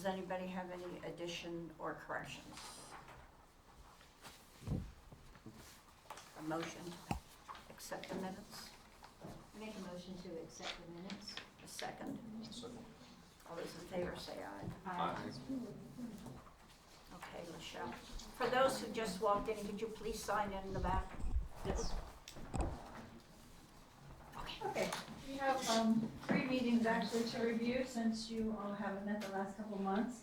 Does anybody have any addition or corrections? A motion to accept the minutes? Make a motion to accept the minutes. A second? All those in favor say aye. Aye. Okay, Michelle. For those who just walked in, could you please sign in the back? Yes. Okay, we have 3 meetings actually to review since you all haven't met the last couple of months.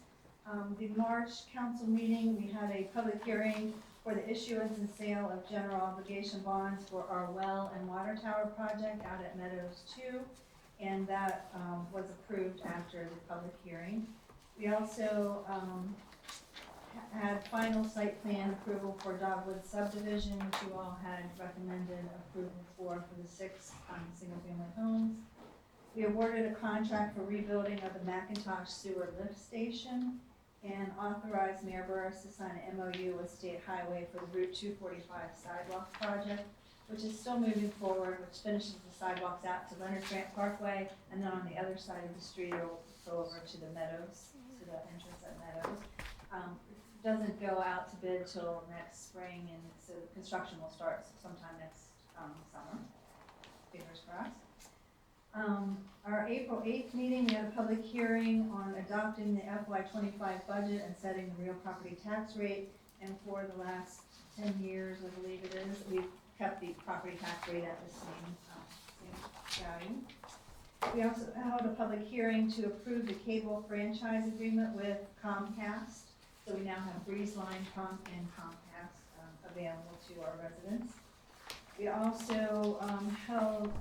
The March council meeting, we had a public hearing for the issuance and sale of general obligation bonds for our well and water tower project out at Meadows 2, and that was approved after the public hearing. We also had final site plan approval for Dogwood subdivision, which you all had recommended approval for the 6 single-family homes. We awarded a contract for rebuilding of the McIntosh sewer lift station and authorized Mayor Burris to sign an MOU with State Highway for the Route 245 sidewalk project, which is still moving forward, which finishes the sidewalks out to Leonard Grant Parkway, and then on the other side of the street, it'll go over to the Meadows, to the entrance at Meadows. Doesn't go out to bid till next spring, and so construction will start sometime next summer. Fingers crossed. Our April 8th meeting, we had a public hearing on adopting the FY25 budget and setting the real property tax rate. And for the last 10 years, I believe it is, we've kept the property tax rate at the same value. We also held a public hearing to approve the cable franchise agreement with Comcast. So we now have BreezeLine, and Comcast available to our residents. We also held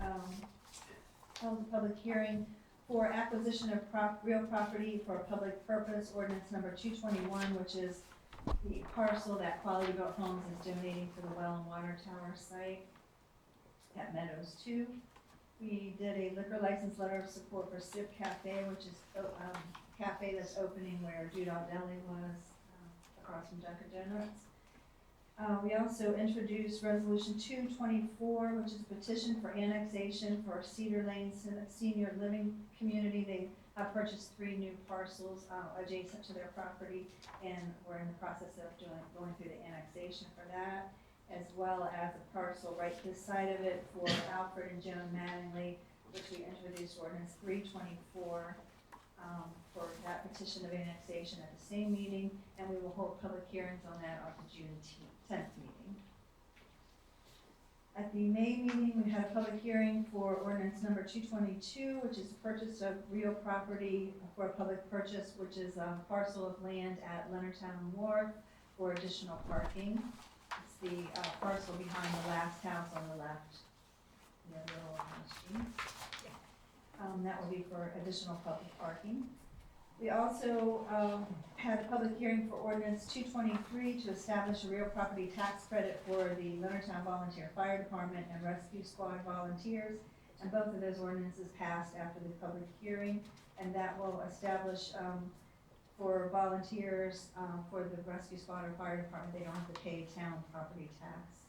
a public hearing for acquisition of real property for a public purpose, ordinance number 221, which is the parcel that Quality Built Homes is donating for the well and water tower site at Meadows 2. We did a liquor license letter of support for Sip Cafe, which is a cafe that's opening where Dudall Deli was, across from Dunkin' Donuts. We also introduced Resolution 224, which is a petition for annexation for Cedar Lane Senior Living Community. They have purchased 3 new parcels adjacent to their property, and we're in the process of going through the annexation for that, as well as a parcel right this side of it for Alfred and Joan Mattingly, which we introduced ordinance 324 for that petition of annexation at the same meeting, and we will hold public hearings on that at the June 10th meeting. At the May meeting, we had a public hearing for ordinance number 222, which is the purchase of real property for a public purchase, which is a parcel of land at Leonardtown Wharf for additional parking. It's the parcel behind the last house on the left, in the middle of the street. That will be for additional public parking. We also had a public hearing for ordinance 223 to establish a real property tax credit for the Leonardtown Volunteer Fire Department and Rescue Squad volunteers. And both of those ordinances passed after the public hearing, and that will establish for volunteers for the Rescue Squad or Fire Department, they don't have to pay town property tax.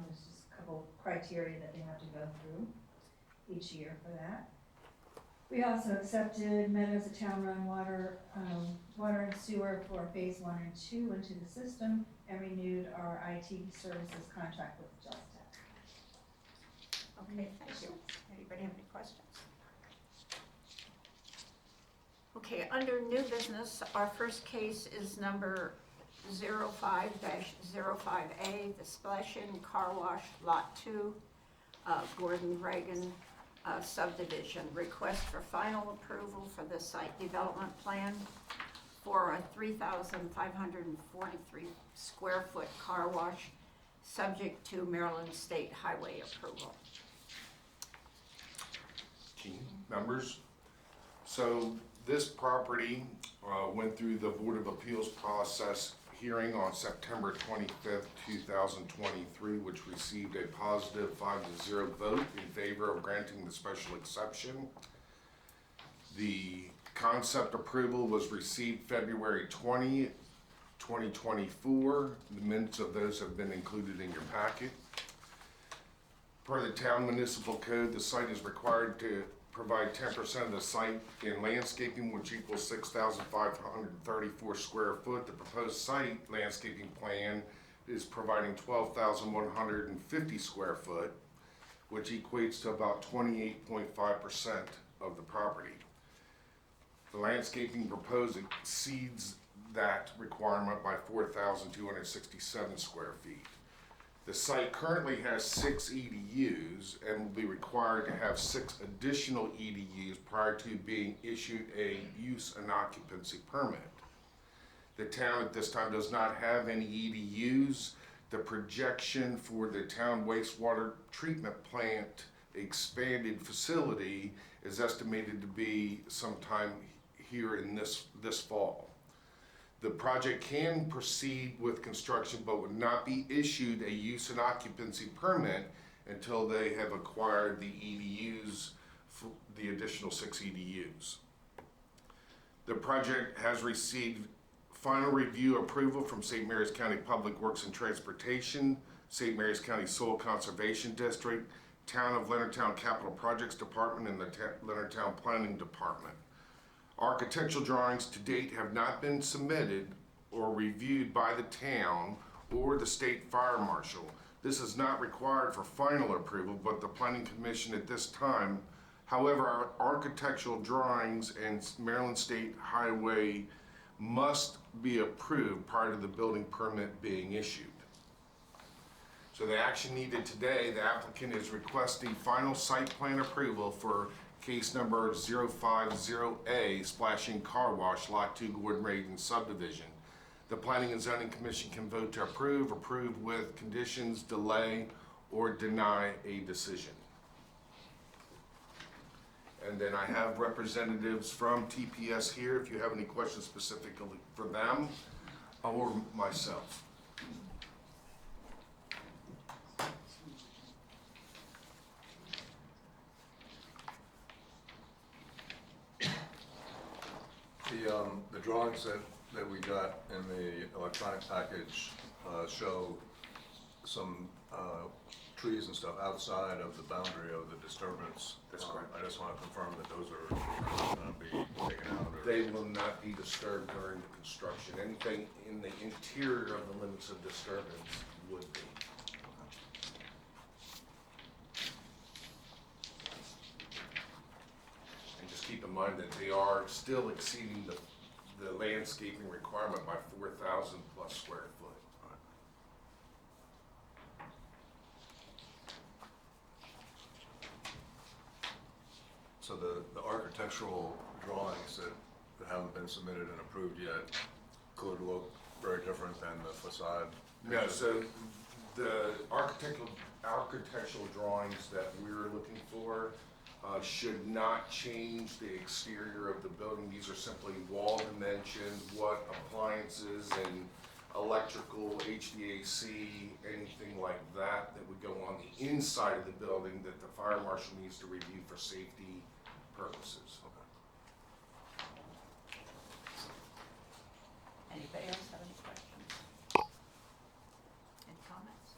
There's just a couple criteria that they have to go through each year for that. We also accepted Meadows of town-run water and sewer for phase 1 and 2 into the system, and renewed our IT services contract with Just Tech. Okay, thank you. Anybody have any questions? Okay, under new business, our first case is number 05-05A, the Splash Inn Car Wash Lot 2, Gordon Reagan subdivision. Request for final approval for the site development plan for a 3,543 square foot car wash, subject to Maryland State Highway approval. Members, so this property went through the Board of Appeals process hearing on September 25th, 2023, which received a positive 5-0 vote in favor of granting the special exception. The concept approval was received February 20, 2024. The minutes of those have been included in your packet. Per the town municipal code, the site is required to provide 10% of the site in landscaping, which equals 6,534 square foot. The proposed site landscaping plan is providing 12,150 square foot, which equates to about 28.5% of the property. The landscaping proposed exceeds that requirement by 4,267 square feet. The site currently has 6 EDUs and will be required to have 6 additional EDUs prior to being issued a use and occupancy permit. The town at this time does not have any EDUs. The projection for the town wastewater treatment plant expanded facility is estimated to be sometime here in this fall. The project can proceed with construction but would not be issued a use and occupancy permit until they have acquired the EDUs, for the additional 6 EDUs. The project has received final review approval from St. Mary's County Public Works and Transportation, St. Mary's County Soil Conservation District, Town of Leonardtown Capital Projects Department, and the Leonardtown Planning Department. Architectural drawings to date have not been submitted or reviewed by the town or the state fire marshal. This is not required for final approval, but the Planning Commission at this time. However, our architectural drawings and Maryland State Highway must be approved prior to the building permit being issued. So the action needed today, the applicant is requesting final site plan approval for case number 050A, Splashing Car Wash, Lot 2, Gordon Reagan subdivision. The Planning and Zoning Commission can vote to approve with conditions, delay, or deny a decision. And then I have representatives from TPS here if you have any questions specifically for them or myself. The drawings that we got in the electronic package show some trees and stuff outside of the boundary of the disturbance. That's correct. I just want to confirm that those are going to be taken out. Or They will not be disturbed during the construction. Anything in the interior of the limits of disturbance would be. And just keep in mind that they are still exceeding the landscaping requirement by 4,000 plus square foot. So the architectural drawings that haven't been submitted and approved yet could look very different than the facade? No, so the architectural drawings that we're looking for should not change the exterior of the building. These are simply wall dimensions, what appliances and electrical, HVAC, anything like that that would go on the inside of the building that the fire marshal needs to review for safety purposes. Anybody else have any questions? Any comments?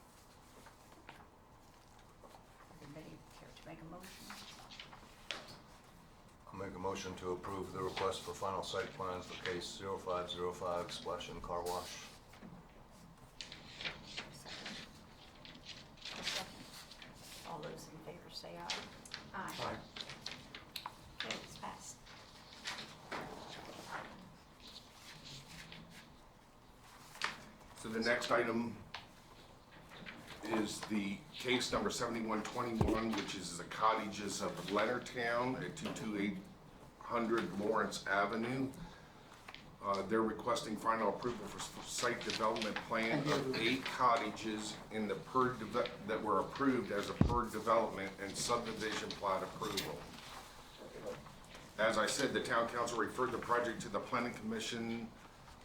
Anybody care to make a motion? I'll make a motion to approve the request for final site plans for case 0505 Splashing Car Wash. Second. A second. All those in favor say aye. Aye. Okay, it's passed. So the next item is the case number 7121, which is the cottages of Leonardtown at 22800 Lawrence Avenue. They're requesting final approval for site development plan of 8 cottages in the that were approved as a per development and subdivision plat approval. As I said, the town council referred the project to the Planning Commission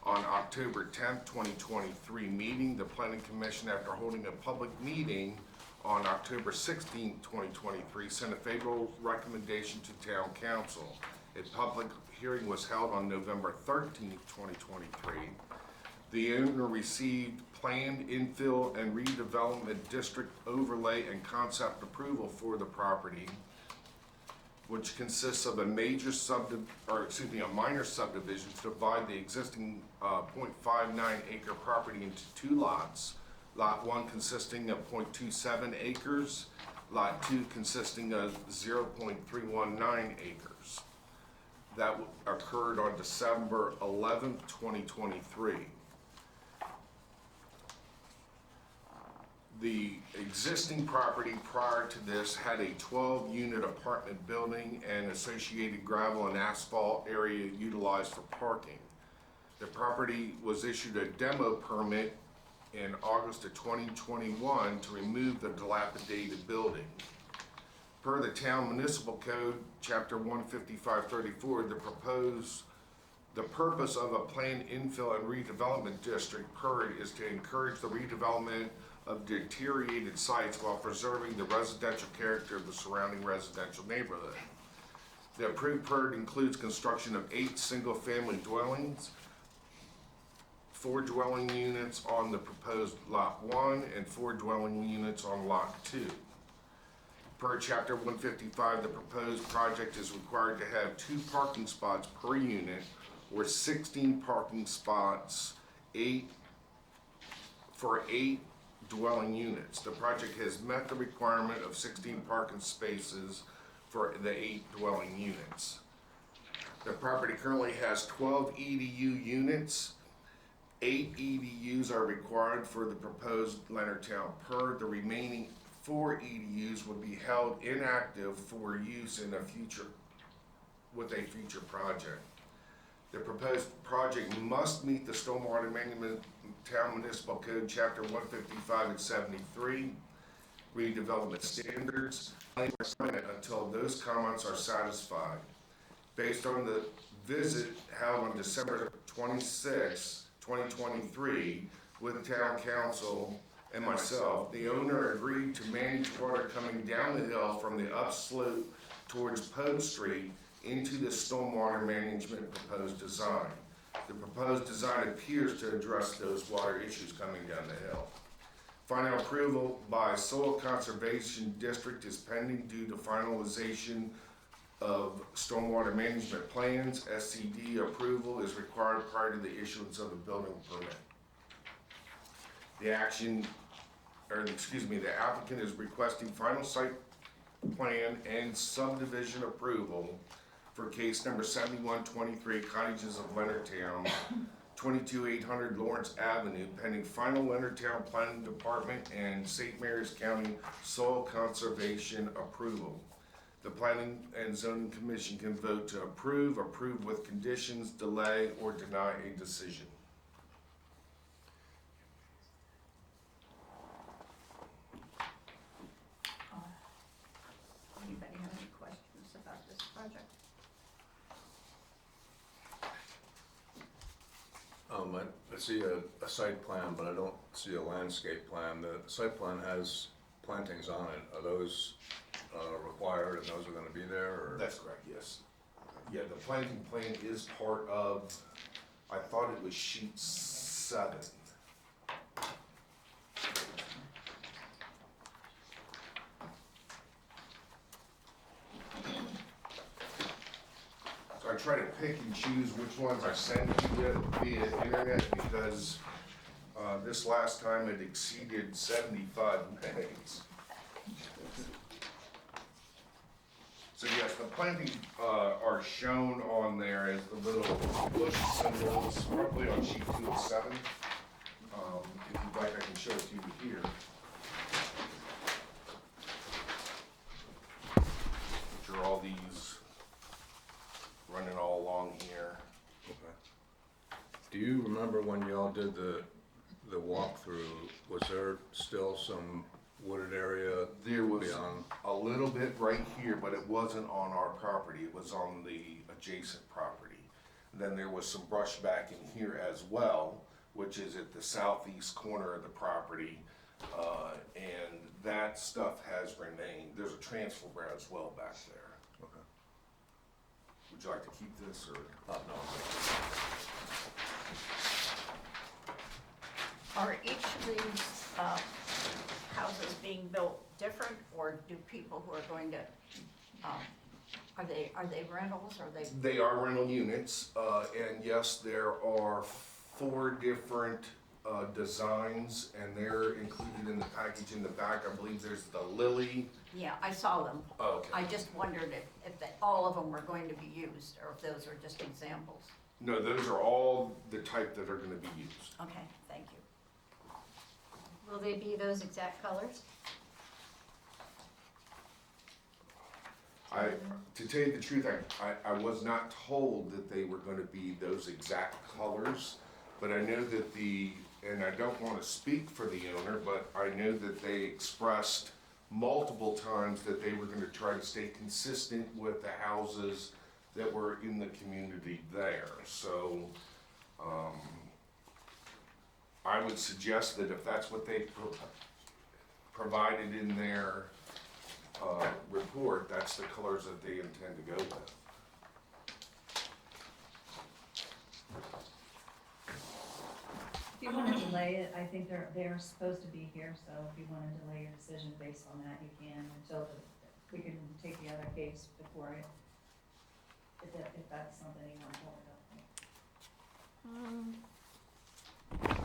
on October 10th, 2023 meeting. The Planning Commission, after holding a public meeting on October 16th, 2023, sent a favorable recommendation to town council. A public hearing was held on November 13th, 2023. The owner received planned infill and redevelopment district overlay and concept approval for the property. which consists of a major a minor subdivision to divide the existing .59 acre property into two lots. Lot 1 consisting of .27 acres, Lot 2 consisting of 0.319 acres. That occurred on December 11th, 2023. The existing property prior to this had a 12-unit apartment building and associated gravel and asphalt area utilized for parking. The property was issued a demo permit in August of 2021 to remove the dilapidated building. Per the Town Municipal Code, Chapter 15534, the purpose of a planned infill and redevelopment district, PURD, is to encourage the redevelopment of deteriorated sites while preserving the residential character of the surrounding residential neighborhood. The approved PURD includes construction of 8 single-family dwellings, 4 dwelling units on the proposed Lot 1, and 4 dwelling units on Lot 2. Per Chapter 155, the proposed project is required to have 2 parking spots per unit, or 16 parking spots, 8 dwelling units. The project has met the requirement of 16 parking spaces for the 8 dwelling units. The property currently has 12 EDU units. 8 EDUs are required for the proposed Leonardtown PURD. The remaining 4 EDUs would be held inactive for use in with a future project. The proposed project must meet the Stormwater Management Town Municipal Code, Chapter 155 and 73, redevelopment standards, until those comments are satisfied. Based on the visit held on December 26, 2023, with the Town Council and myself, the owner agreed to manage water coming down the hill from the upslope towards Poe Street into the stormwater management proposed design. The proposed design appears to address those water issues coming down the hill. Final approval by Soil Conservation District is pending due to finalization of stormwater management plans. SCD approval is required prior to the issuance of a building permit. The applicant is requesting final site plan and subdivision approval for case number 7123, Cottages of Leonardtown, 22800 Lawrence Avenue, pending final Leonardtown Planning Department and St. Mary's County Soil Conservation approval. The Planning and Zoning Commission can vote to approve with conditions, delay, or deny a decision. Anybody have any questions about this project? I see a site plan, but I don't see a landscape plan. The site plan has plantings on it. Are those required and those are gonna be there, or? That's correct, yes. Yeah, the planting plan is part of, I thought it was sheet 7. So I try to pick and choose which ones I send you via internet because this last time it exceeded 75 megs. So yes, the planting are shown on there as the little bush symbols, probably on sheet 2 of 7. If you'd like, I can show it to you here. Which are all these running all along here. Okay. Do you remember when y'all did the walkthrough, was there still some wooded area There was beyond? a little bit right here, but it wasn't on our property. It was on the adjacent property. Then there was some brush back in here as well, which is at the southeast corner of the property. And that stuff has remained. There's a transfer as well back there. Okay. Would you like to keep this or? No. Are each of these houses being built different, or do people who are going to Are they rentals, or they? They are rental units, and yes, there are 4 different designs, and they're included in the package in the back. I believe there's the Lily. Yeah, I saw them. Okay. I just wondered if all of them were going to be used, or if those are just examples. No, those are all the type that are gonna be used. Okay, thank you. Will they be those exact colors? To tell you the truth, I was not told that they were gonna be those exact colors, but I know that and I don't wanna speak for the owner, but I know that they expressed multiple times that they were gonna try to stay consistent with the houses that were in the community there. So, I would suggest that if that's what they provided in their report, that's the colors that they intend to go with. If you want to delay it, I think they're supposed to be here, so if you want to delay your decision based on that, you can until we can take the other case before it, if that's something you want to hold up.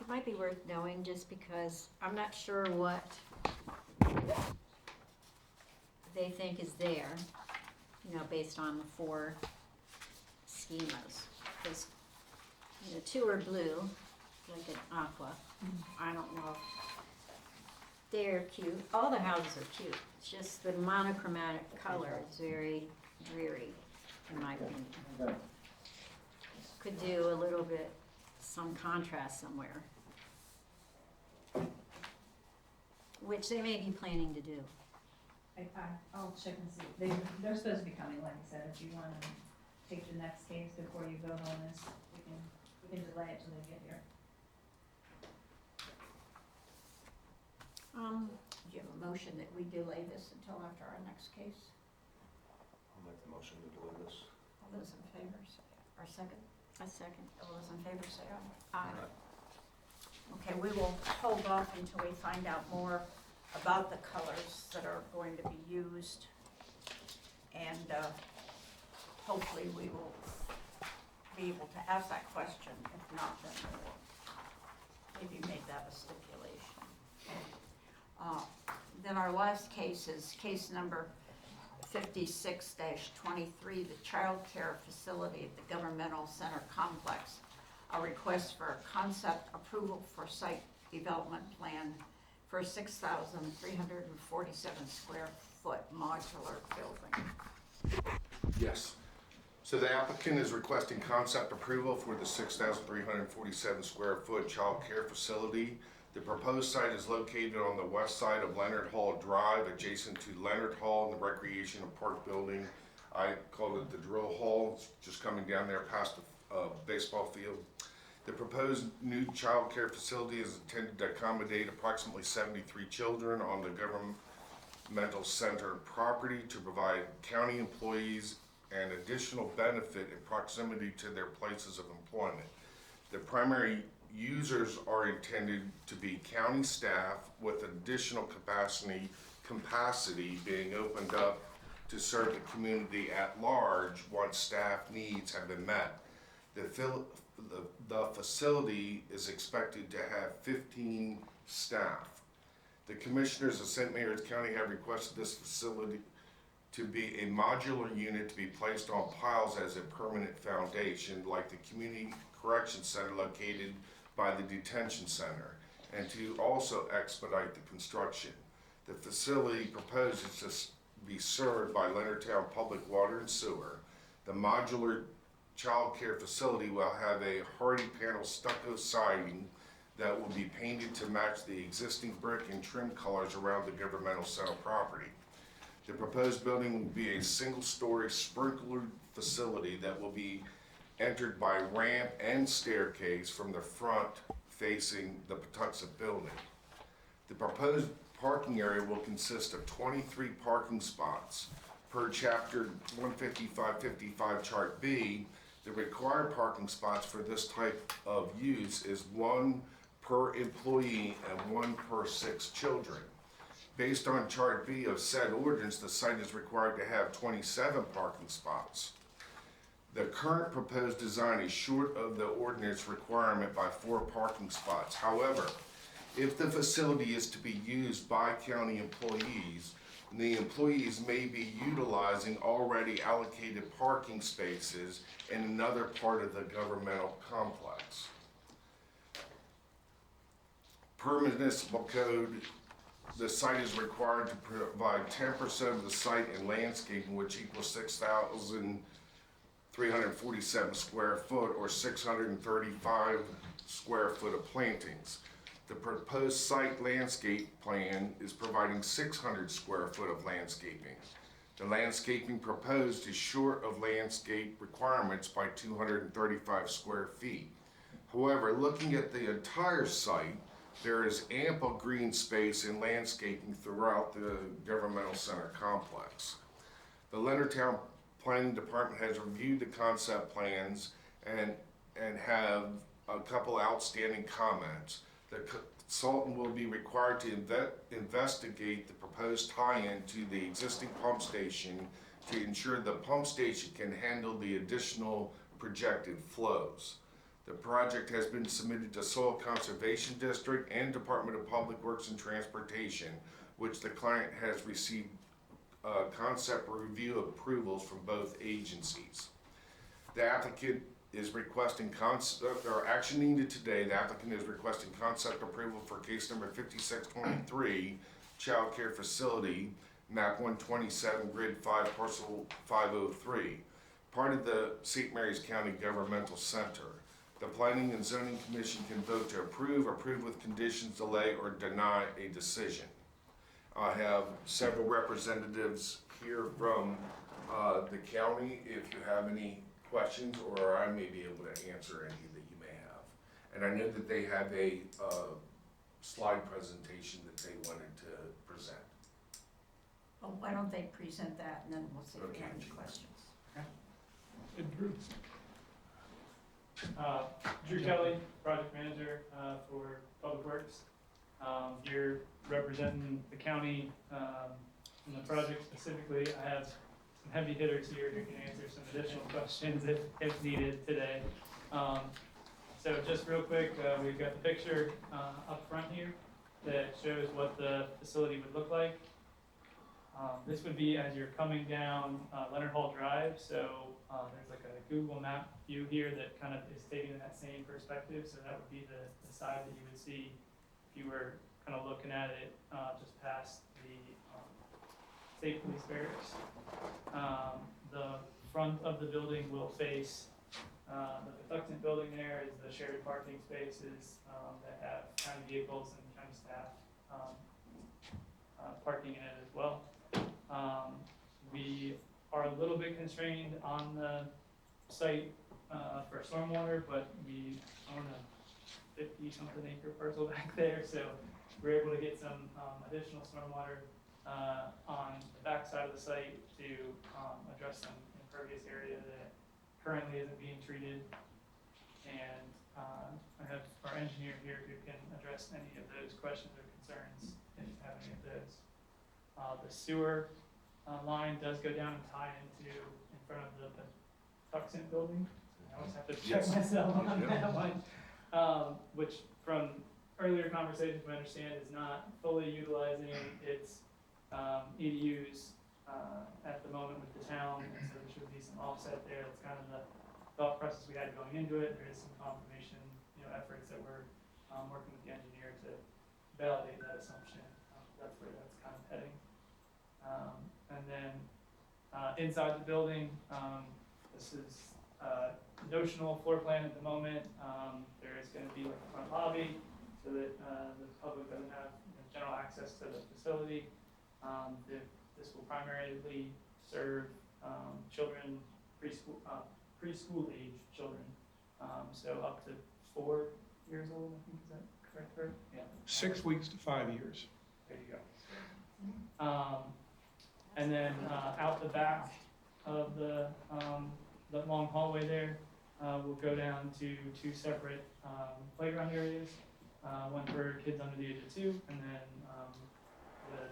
It might be worth knowing, just because I'm not sure what they think is there, based on the 4 schemas. Because, 2 are blue, like an aqua. I don't know if they're cute. All the houses are cute. It's just the monochromatic color is very dreary, in my opinion. Could do a little bit, some contrast somewhere. Which they may be planning to do. I'll check and see. They're supposed to be coming, like I said. If you want to take the next case before you vote on this, we can delay it till they get here. Do you have a motion that we delay this until after our next case? I'll make the motion to delay this. All those in favor, say, or second? A second. All those in favor, say aye. Okay, we will hold off until we find out more about the colors that are going to be used. And hopefully we will be able to ask that question. If not, then we will maybe make that a stipulation. Then our last case is case number 56-23, the child care facility at the Governmental Center Complex. A request for a concept approval for site development plan for a 6,347 square foot modular building. Yes. So the applicant is requesting concept approval for the 6,347 square foot child care facility. The proposed site is located on the west side of Leonard Hall Drive, adjacent to Leonard Hall and the Recreation and Park Building. I called it the drill hall. It's just coming down there past the baseball field. The proposed new child care facility is intended to accommodate approximately 73 children on the governmental center property to provide county employees an additional benefit in proximity to their places of employment. The primary users are intended to be county staff with additional capacity being opened up to serve the community at large once staff needs have been met. The facility is expected to have 15 staff. The commissioners of St. Mary's County have requested this facility to be a modular unit to be placed on piles as a permanent foundation, like the Community Correction Center located by the detention center, and to also expedite the construction. The facility proposes to be served by Leonardtown Public Water and Sewer. The modular child care facility will have a hardy panel stucco siding that will be painted to match the existing brick and trim colors around the governmental center property. The proposed building will be a single-story sprinklered facility that will be entered by ramp and staircase from the front facing the Patuxent building. The proposed parking area will consist of 23 parking spots. Per chapter 15555 chart B, the required parking spots for this type of use is 1 per employee and 1 per 6 children. Based on Chart B of said ordinance, the site is required to have 27 parking spots. The current proposed design is short of the ordinance requirement by 4 parking spots. However, if the facility is to be used by county employees, the employees may be utilizing already allocated parking spaces in another part of the governmental complex. Per municipal code, the site is required to provide 10% of the site in landscaping, which equals 6,347 square foot or 635 square foot of plantings. The proposed site landscape plan is providing 600 square foot of landscaping. The landscaping proposed is short of landscape requirements by 235 square feet. However, looking at the entire site, there is ample green space and landscaping throughout the governmental center complex. The Leonardtown Planning Department has reviewed the concept plans and have a couple outstanding comments. The consultant will be required to investigate the proposed tie-in to the existing pump station to ensure the pump station can handle the additional projected flows. The project has been submitted to Soil Conservation District and Department of Public Works and Transportation, which the client has received concept review approvals from both agencies. The applicant is requesting action needed today. The applicant is requesting concept approval for case number 5623, Child Care Facility, map 127, grid 5, parcel 503, part of the St. Mary's County Governmental Center. The Planning and Zoning Commission can vote to approve with conditions, delay, or deny a decision. I have several representatives here from the county. If you have any questions, or I may be able to answer any that you may have. And I know that they have a slide presentation that they wanted to present. Well, why don't they present that and then we'll see if we have any Okay. questions. Drew Kelly, project manager for Public Works. Here representing the county in the project specifically. I have some heavy hitters here who can answer some additional questions if needed today. So just real quick, we've got the picture up front here that shows what the facility would look like. This would be as you're coming down Leonard Hall Drive, so there's like a Google map view here that kind of is taking that same perspective, so that would be the side that you would see if you were kind of looking at it just past the state police barracks. The front of the building will face the Patuxent building. There is the shared parking spaces that have county vehicles and county staff parking in it as well. We are a little bit constrained on the site for stormwater, but we own a 50-something acre parcel back there, so we're able to get some additional stormwater on the back side of the site to address some impervious area that currently isn't being treated. And I have our engineer here who can address any of those questions or concerns if you have any of those. The sewer line does go down and tie into in front of the Patuxent building. I always have to check myself on that one, which from earlier conversations we understand is not fully utilizing its EDUs at the moment with the town, and so there should be some offset there. That's kind of the thought process we had going into it. There is some confirmation, efforts that we're working with the engineer to validate that assumption. That's where that's kind of heading. And then inside the building, this is notional floor plan at the moment. There is going to be like a front lobby so that the public doesn't have general access to the facility. This will primarily serve children, preschool age children, so up to 4 years old, I think, is that correct, Bert? Yeah. 6 weeks to 5 years. There you go. And then out the back of the long hallway there, we'll go down to 2 separate playground areas, one for kids under the age of 2, and then the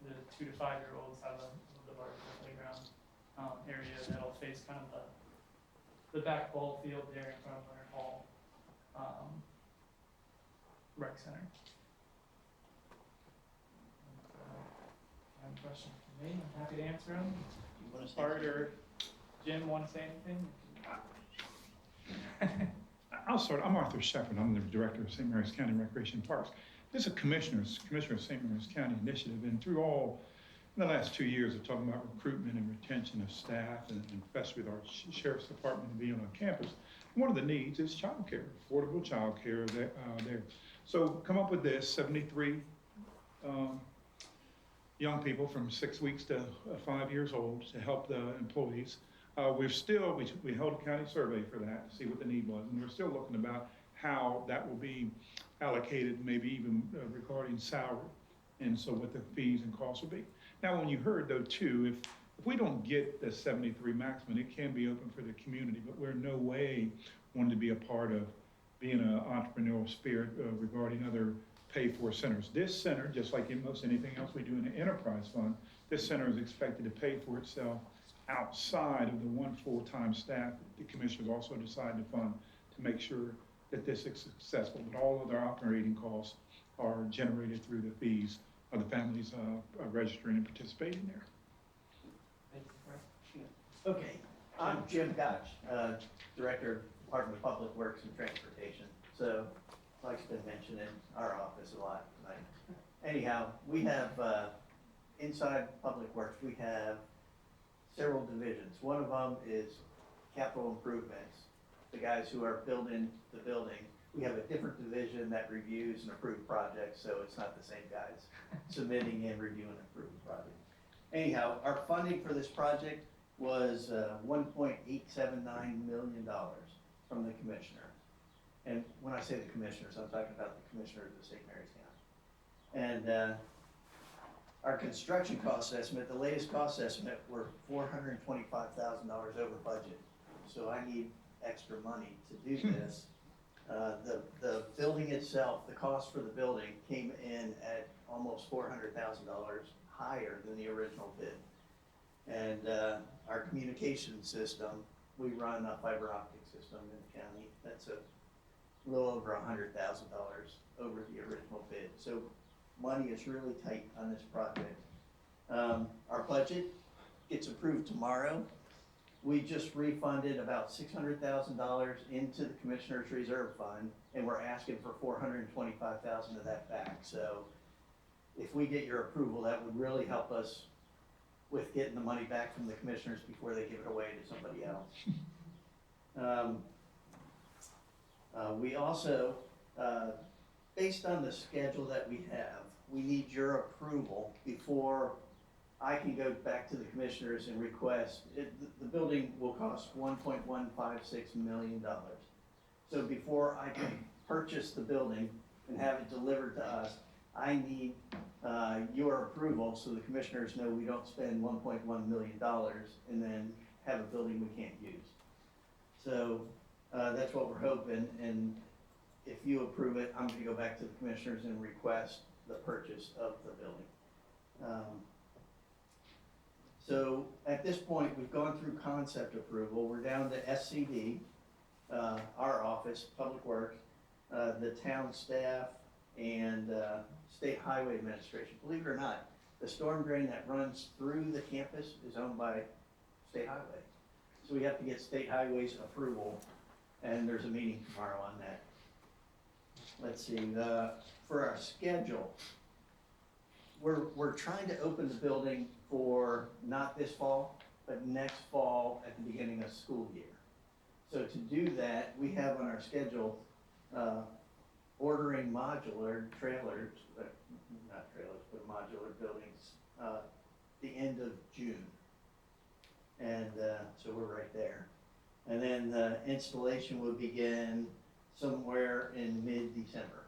the 2 to 5 year olds have a little bit larger playground area that'll face kind of the back ball field there in front of Leonard Hall rec center. Any questions for me? I'm happy to answer them. Art or Jim want to say anything? I'll start. I'm Arthur Shepard. I'm the director of St. Mary's County Recreation Parks. This is a commissioner of St. Mary's County initiative, and through all, in the last 2 years of talking about recruitment and retention of staff, and especially with our sheriff's department being on campus, one of the needs is childcare, affordable childcare there. So come up with this, 73 young people from 6 weeks to 5 years old to help the employees. We held a county survey for that to see what the need was, and we're still looking about how that will be allocated, maybe even regarding salary, and so what the fees and costs will be. Now, when you heard though too, if we don't get the 73 maximum, it can be open for the community, but we're in no way wanting to be a part of being an entrepreneurial spirit regarding other pay-for centers. This center, just like in most anything else we do in the enterprise fund, this center is expected to pay for itself outside of the one full-time staff that the commissioners also decided to fund to make sure that this is successful. But all of their operating costs are generated through the fees of the families registering and participating there. Thank you, Fred. Okay, I'm Jim Gotch, Director of Department of Public Works and Transportation. So, like's been mentioned in our office a lot tonight. Anyhow, we have, inside Public Works, we have several divisions. One of them is capital improvements, the guys who are building the building. We have a different division that reviews and approves projects, so it's not the same guys submitting and reviewing and approving projects. Anyhow, our funding for this project was $1.879 million from the commissioner. And when I say the commissioners, I'm talking about the commissioners of St. Mary's County. And our construction cost estimate, the latest cost estimate, were $425,000 over budget. So I need extra money to do this. The building itself, the cost for the building came in at almost $400,000 higher than the original bid. And our communication system, we run a fiber optic system in the county. That's a little over $100,000 over the original bid. So money is really tight on this project. Our budget gets approved tomorrow. We just refunded about $600,000 into the Commissioner's Reserve Fund, and we're asking for $425,000 of that back. So if we get your approval, that would really help us with getting the money back from the commissioners before they give it away to somebody else. We also, based on the schedule that we have, we need your approval before I can go back to the commissioners and request, the building will cost $1.156 million. So before I can purchase the building and have it delivered to us, I need your approval so the commissioners know we don't spend $1.1 million and then have a building we can't use. So that's what we're hoping, and if you approve it, I'm gonna go back to the commissioners and request the purchase of the building. So at this point, we've gone through concept approval. We're down to SCD, our office, Public Works, the town staff, and State Highway Administration. Believe it or not, the storm drain that runs through the campus is owned by State Highway. So we have to get State Highway's approval, and there's a meeting tomorrow on that. Let's see, for our schedule, we're trying to open the building for not this fall, but next fall at the beginning of school year. So to do that, we have on our schedule ordering modular trailers, not trailers, but modular buildings, the end of June. And so we're right there. And then the installation will begin somewhere in mid-December.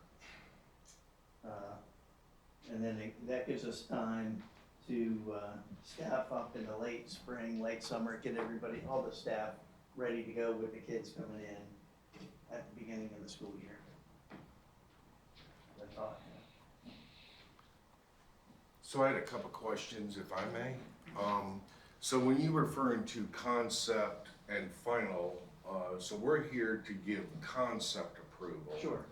And then that gives us time to staff up in the late spring, late summer, get everybody, all the staff ready to go with the kids coming in at the beginning of the school year. That's all I have. So I had a couple questions, if I may. So when you were referring to concept and final, so we're here to give concept approval. Sure.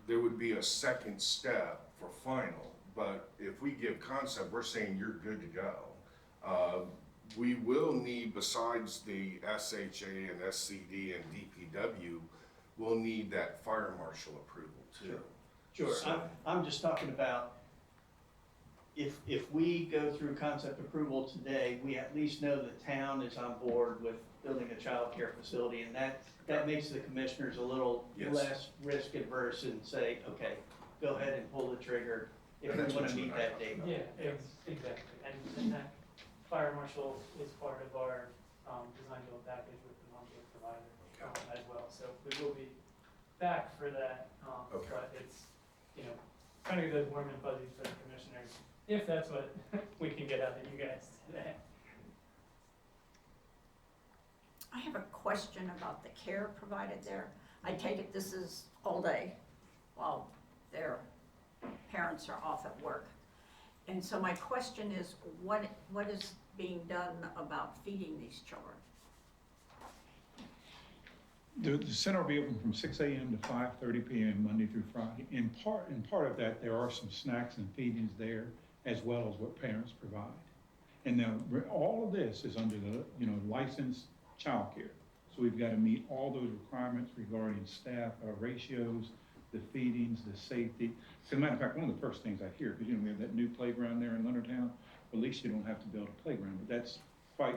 There would be a second step for final, but if we give concept, we're saying you're good to go. We will need, besides the SHA and SCD and DPW, we'll need that fire marshal approval too. Sure, So- I'm just talking about if we go through concept approval today, we at least know the town is on board with building a child care facility, and that makes the commissioners a little Yes. less risk adverse and say, okay, go ahead and pull the trigger if And we that's wanna what you meet and I that date. Yeah, exactly, and that fire marshal is part of our, design build package with the non-build provider, as well, so we will be back for that, Okay. but it's, you know, kind of those warm and fuzzies for the commissioners, if that's what we can get out of you guys today. I have a question about the care provided there. I take it this is all day while their parents are off at work. And so my question is, what is being done about feeding these children? The center will be open from 6 a.m. to 5:30 p.m. Monday through Friday. In part of that, there are some snacks and feedings there, as well as what parents provide. And now, all of this is under the, licensed childcare. So we've got to meet all those requirements regarding staff ratios, the feedings, the safety. As a matter of fact, one of the first things I hear, because we have that new playground there in Leonardtown, at least you don't have to build a playground, but that's quite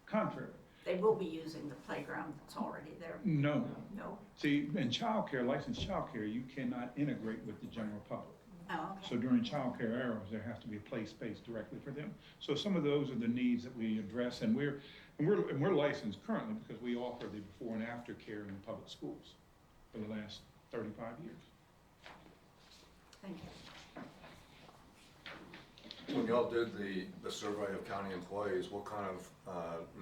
contrary. They will be using the playground that's already there. No. No? See, in childcare, licensed childcare, you cannot integrate with the general public. Oh, okay. So during childcare hours, there has to be a play space directly for them. So some of those are the needs that we address, and we're licensed currently because we offer the before and after care in the public schools for the last 35 years. Thank you. When y'all did the survey of county employees, what kind of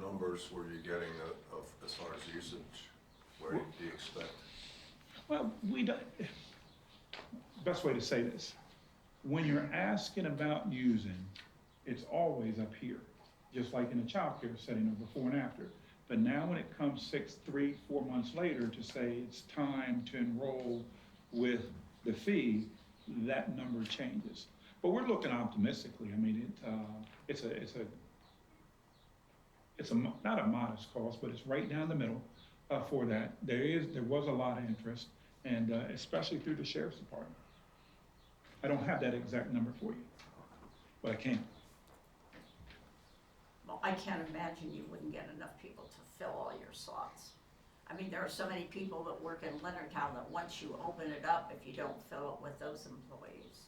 numbers were you getting of as far as usage? Where do you expect? Well, we don't, best way to say this, when you're asking about using, it's always up here, just like in a childcare setting of before and after. But now when it comes 6, 3, 4 months later to say it's time to enroll with the fee, that number changes. But we're looking optimistically. I mean, it's not a modest cost, but it's right down the middle for that. There was a lot of interest, and especially through the sheriff's department. I don't have that exact number for you, but I can. Well, I can't imagine you wouldn't get enough people to fill all your slots. I mean, there are so many people that work in Leonardtown that once you open it up, if you don't fill it with those employees,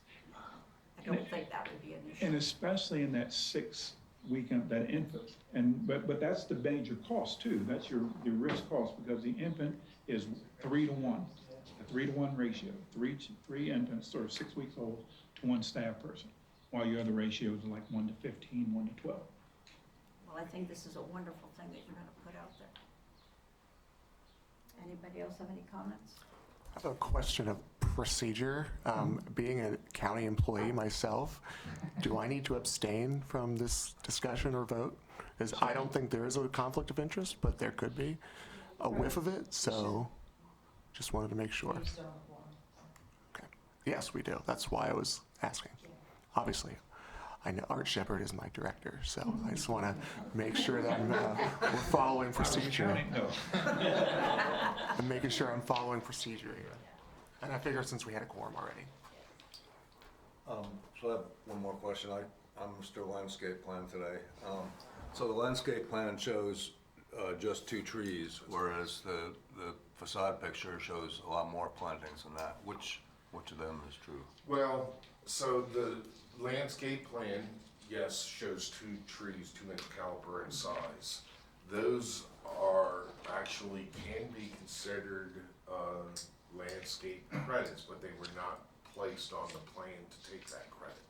I don't think that would be an issue. And especially in that 6 weekend, that infant. But that's the major cost too. That's your risk cost, because the infant is 3 to 1, a 3 to 1 ratio. Three infants, or 6 weeks old, to 1 staff person, while your other ratios are like 1 to 15, 1 to 12. Well, I think this is a wonderful thing that you're gonna put out there. Anybody else have any comments? I have a question of procedure. Being a county employee myself, do I need to abstain from this discussion or vote? Because I don't think there is a conflict of interest, but there could be a whiff of it, so just wanted to make sure. Okay. Yes, we do. That's why I was asking. Obviously, I know Art Shepard is my director, so I just want to make sure that we're following procedure. No. I'm making sure I'm following procedure here. And I figure since we had a quorum already. So I have one more question. I'm Mr. Landscape Plan today. So the landscape plan shows just 2 trees, whereas the facade picture shows a lot more plantings than that. Which of them is true? Well, so the landscape plan, yes, shows 2 trees, 2-inch caliper in size. Those are actually can be considered landscape credits, but they were not placed on the plan to take that credit.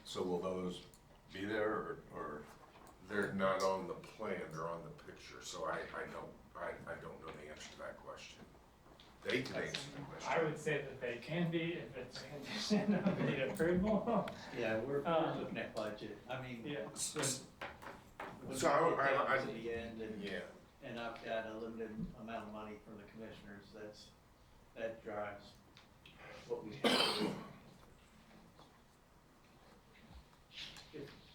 So will those be there, or? They're not on the plan, they're on the picture, so I don't know the answer to that question. they can answer the I question. would say that they can be if it's a condition of the approval. Yeah, we're Um, looking at budget. I mean, Yeah. when So we I- get I- down to the end Yeah, and I've got a limited amount of money from the commissioners, that drives what we have to do.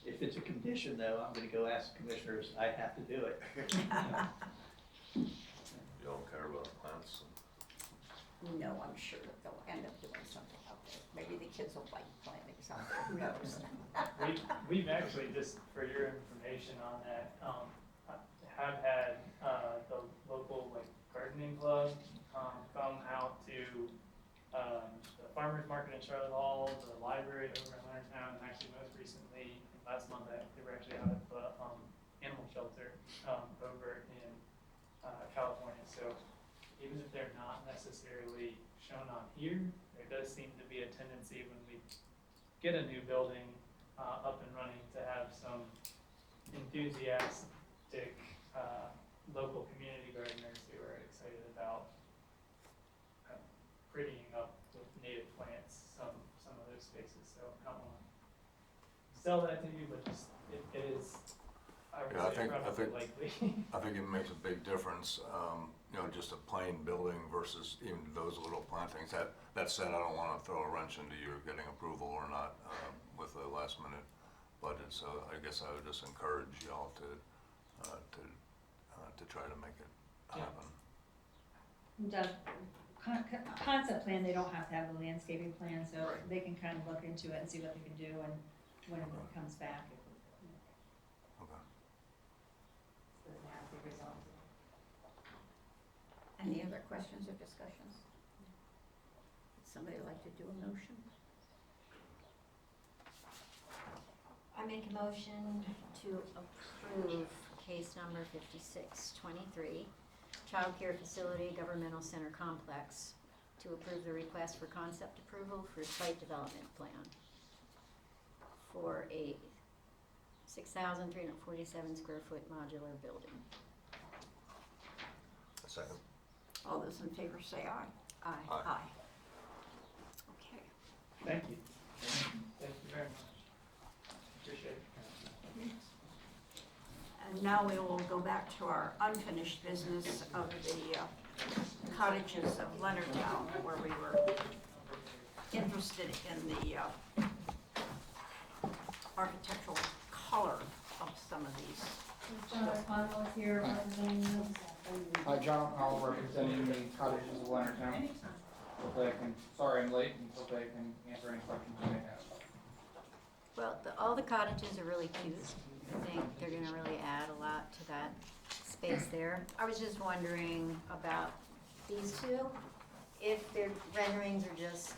If it's a condition though, I'm gonna go ask the commissioners, I have to do it. You don't care about plants? No, I'm sure that they'll end up doing something out there. Maybe the kids will like plantings out there, who knows? We've actually, just for your information on that, have had, the local like gardening club, come out to, the farmer's market in Charlotte Hall, the library over in Leonardtown, and actually most recently, last month, they were actually out at the, animal shelter, over in, California. So even if they're not necessarily shown on here, there does seem to be a tendency when we get a new building, up and running to have some enthusiastic, local community gardeners who are excited about prettying up with native plants some of those spaces. So I don't want to sell that to you, but just, it is, I would Yeah, I say think- probably likely. I think it makes a big difference, you know, just a plain building versus even those little plantings. That said, I don't wanna throw a wrench into your getting approval or not, with a last minute budget, so I guess I would just encourage y'all to try to make it happen. The concept plan, they don't have to have the landscaping plan, so Right. they can kind of look into it and see what they can do, and when it comes back, if Okay. it doesn't have to be resolved. Any other questions or discussions? Would somebody like to do a motion? I make a motion to approve case number 5623, Child Care Facility Governmental Center Complex, to approve the request for concept approval for site development plan for a 6,347 square foot modular building. Second. All those in favor say aye. Aye. Aye. Okay. Thank you. Thank you very much. Appreciate it. And now we will go back to our unfinished business of the cottages of Leonardtown, where we were interested in the architectural color of some of these. John O'Connell is here, representing Hi, John O'Connell, representing the cottages of Leonardtown. Hopefully I can, sorry I'm late, and hopefully I can answer any questions you may have. Well, all the cottages are really cute. I think they're gonna really add a lot to that space there. I was just wondering about these two, if their renderings are just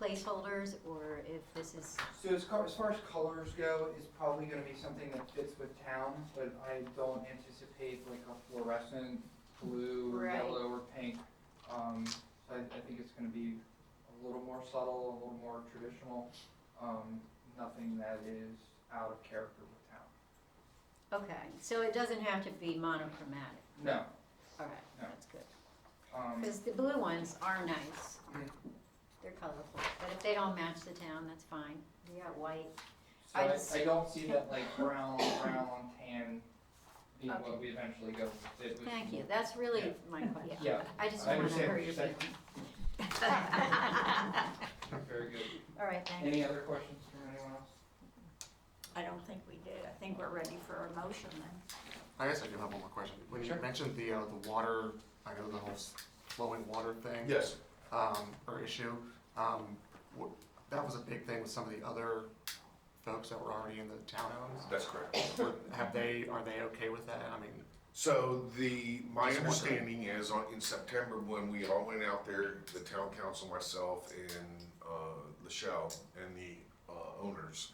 placeholders, or if this is, So as far as colors go, it's probably gonna be something that fits with town, but I don't anticipate like a fluorescent blue or Right. yellow or pink. So I think it's gonna be a little more subtle, a little more traditional, nothing that is out of character with town. okay, so it doesn't have to be monochromatic. No, All right, No. that's good. um, Because the blue ones are nice. They're colorful, but if they don't match the town, that's fine. We got white. so I just- I don't see that like brown on tan being Okay. what we eventually go with. It was- Thank you, that's really my question. Yeah, I just I don't wanna understand what hurt you're your saying. feelings. Very good. All right, thank you. Any other questions from anyone else? I don't think we did. I think we're ready for a motion then. I guess I do have one more question. When you Sure. mentioned the water, I know the whole flowing water thing. yes. Or issue, that was a big thing with some of the other folks that were already in the townhomes. That's correct. Are they okay with that? I mean, So my Just wondering. understanding is in September, when we all went out there, the town council, myself, and Lachelle, and the owners,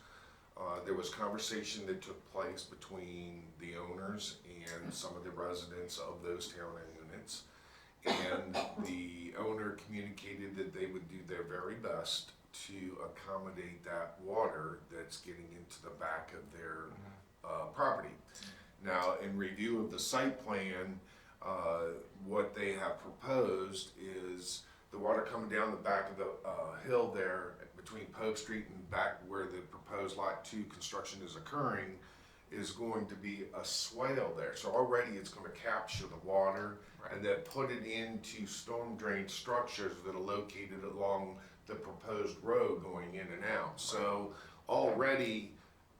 there was conversation that took place between the owners and some of the residents of those town units. And the owner communicated that they would do their very best to accommodate that water that's getting into the back of their property. Now, in review of the site plan, What they have proposed is the water coming down the back of the hill there between Pope Street and back where the proposed Lot 2 construction is occurring is going to be a swale there. So already it's going to capture the water and then put it into storm drain structures that are located along the proposed road going in and out. So already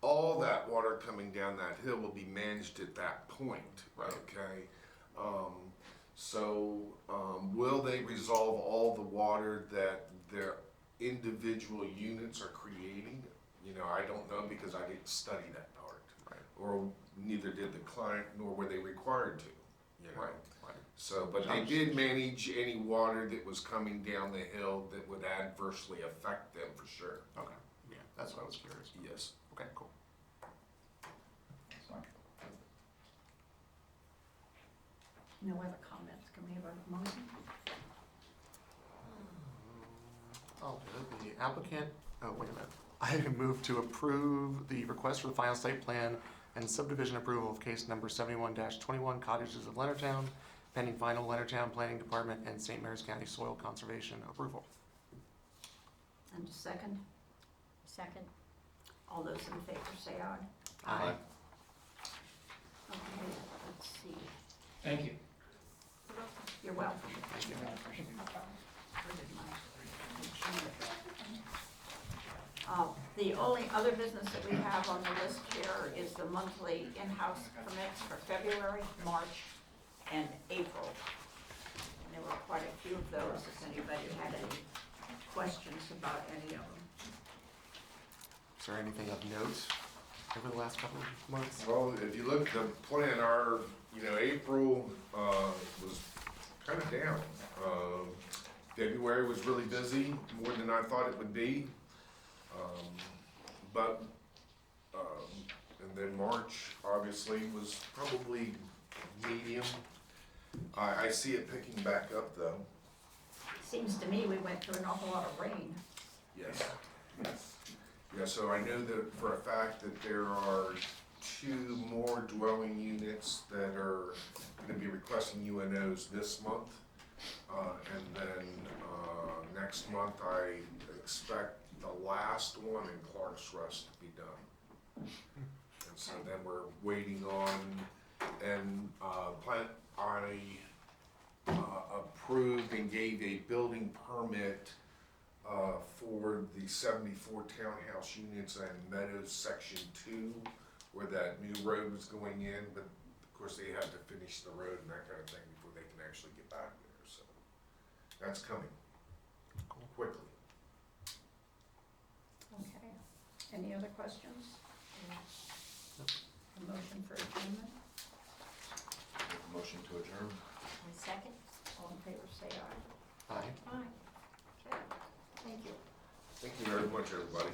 all that water coming down that hill will be managed at that point, okay? Will they resolve all the water that their individual units are creating? You know, I don't know because I didn't study that part. Right. Or neither did the client, nor were they required to, you know? Right. So, but they did manage any water that was coming down the hill that would adversely affect them for sure. Okay, yeah, that's what I was curious. Yes. Okay, cool. That's fine. No other comments, can we have a motion? I'll do it. The applicant, oh, wait a minute. I move to approve the request for the final site plan and subdivision approval of case number 71-21 Cottages of Leonardtown, pending final Leonardtown Planning Department and St. Mary's County Soil Conservation approval. And a second, Second. all those in favor say aye. Aye. Okay, let's see, Thank you. you're welcome. Thank you. The only other business that we have on the list here is the monthly in-house permits for February, March, and April. And there were quite a few of those, if anybody had any questions about any of them. Is there anything of note over the last couple of months? Well, if you look at the plan, our, April, was kind of down. February was really busy, more than I thought it would be. And then March, obviously, was probably medium. I see it picking back up, though. Seems to me we went through an awful lot of rain. Yes. Yeah, so I know that for a fact that there are 2 more dwelling units that are gonna be requesting UNOs this month. And then, next month, I expect the last one in Clark's Rest to be done. And so then we're waiting on, and, I approved and gave a building permit for the 74 townhouse units in Meadows Section 2, where that new road was going in, but of course they have to finish the road and that kind of thing before they can actually get back there, so that's coming quickly. Okay, any other questions? A motion for adjournment, Motion to adjourn. And second. all in favor say aye. Aye. Aye. Okay, thank you. Thank you very much, everybody.